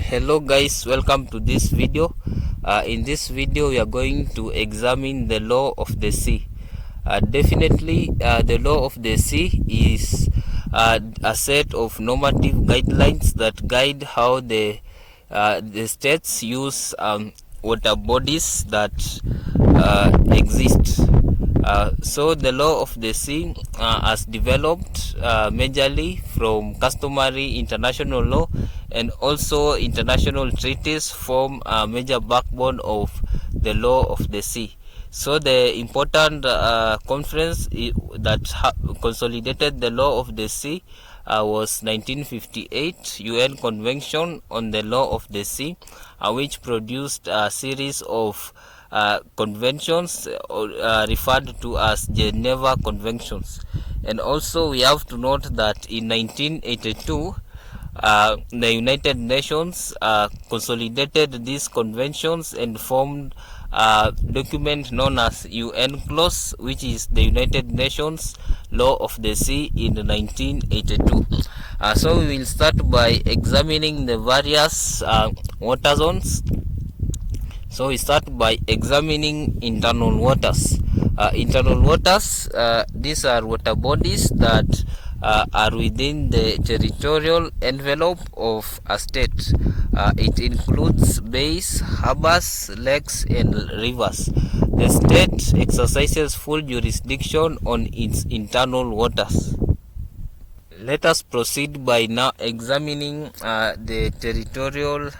Hello guys, welcome to this video. In this video we are going to examine the law of the sea. Definitely the law of the sea is a set of normative guidelines that guide how the states use water bodies that exist. So the law of the sea has developed majorly from customary international law, and also international treaties form a major backbone of the law of the sea. So the important conference that consolidated the law of the sea was 1958 UN Convention on the Law of the Sea, which produced a series of conventions referred to as Geneva Conventions. And also we have to note that in 1982 the United Nations consolidated these conventions and formed a document known as UN Clause, which is the United Nations Law of the Sea in 1982. So we will start by examining the various water zones. So we start by examining internal waters. Internal waters, these are water bodies that are within the territorial envelope of a state. It includes bays, harbors, lakes, and rivers. The state exercises full jurisdiction on its internal waters. Let us proceed by now examining the territorial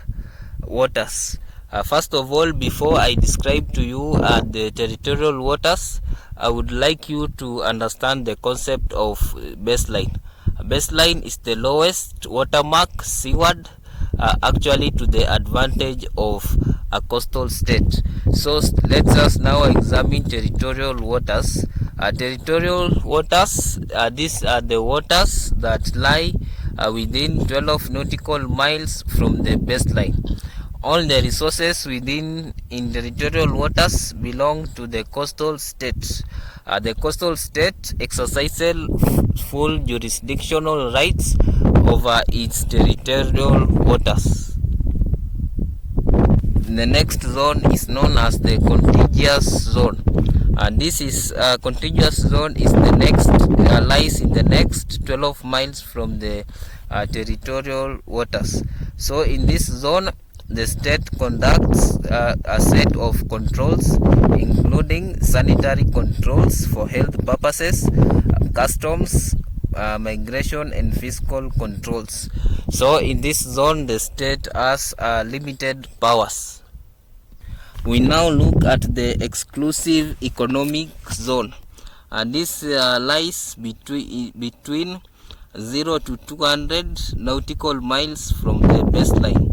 waters. First of all, before I describe to you the territorial waters, I would like you to understand the concept of baseline. Baseline is the lowest watermark seaward, actually to the advantage of a coastal state. So let us now examine territorial waters. Territorial waters, these are the waters that lie within 12 nautical miles from the baseline. All the resources within territorial waters belong to the coastal state. The coastal state exercises full jurisdictional rights over its territorial waters. The next zone is known as the contiguous zone. This is contiguous zone is the next lies in the next 12 miles from the territorial waters. So in this zone, the state conducts a set of controls, including sanitary controls for health purposes, customs, migration, and fiscal controls. So in this zone, the state has limited powers. We now look at the exclusive economic zone. This lies between 0 to 200 nautical miles from the baseline.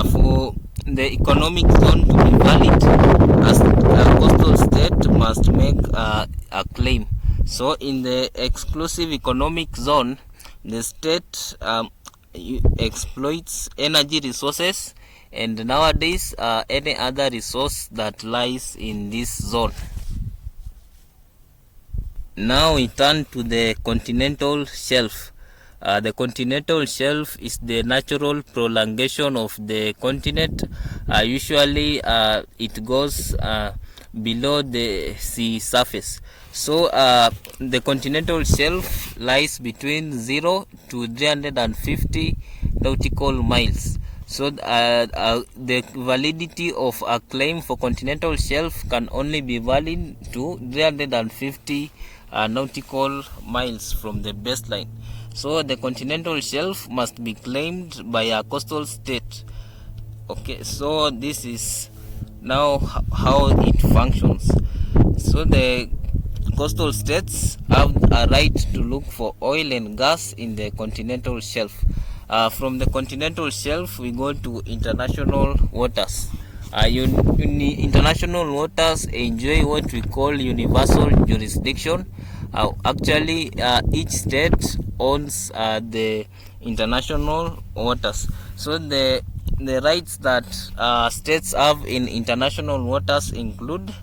For the economic zone to be valid, a coastal state must make a claim. So in the exclusive economic zone, the state exploits energy resources and nowadays any other resource that lies in this zone. Now we turn to the continental shelf. The continental shelf is the natural prolongation of the continent. Usually it goes below the sea surface. So the continental shelf lies between 0 to 350 nautical miles. So the validity of a claim for continental shelf can only be valid to 350 nautical miles from the baseline. So the continental shelf must be claimed by a coastal state. Okay, so this is now how it functions. So the coastal states have a right to look for oil and gas in the continental shelf. From the continental shelf we go to international waters. International waters enjoy what we call universal jurisdiction. Actually each state owns the international waters. So the rights that states have in international waters include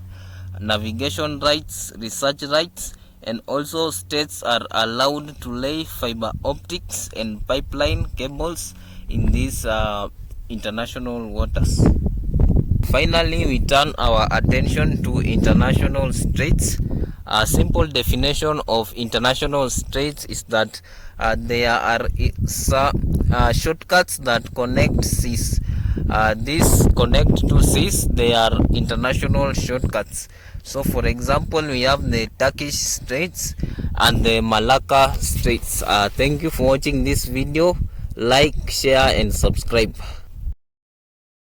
navigation rights, research rights, and also states are allowed to lay fiber optics and pipeline cables in these international waters. Finally, we turn our attention to international straits. A simple definition of international straits is that there are shortcuts that connect seas. These connect to seas, they are international shortcuts. So for example, we have the Turkish Straits and the Malacca Straits. Thank you for watching this video. Like, share and subscribe.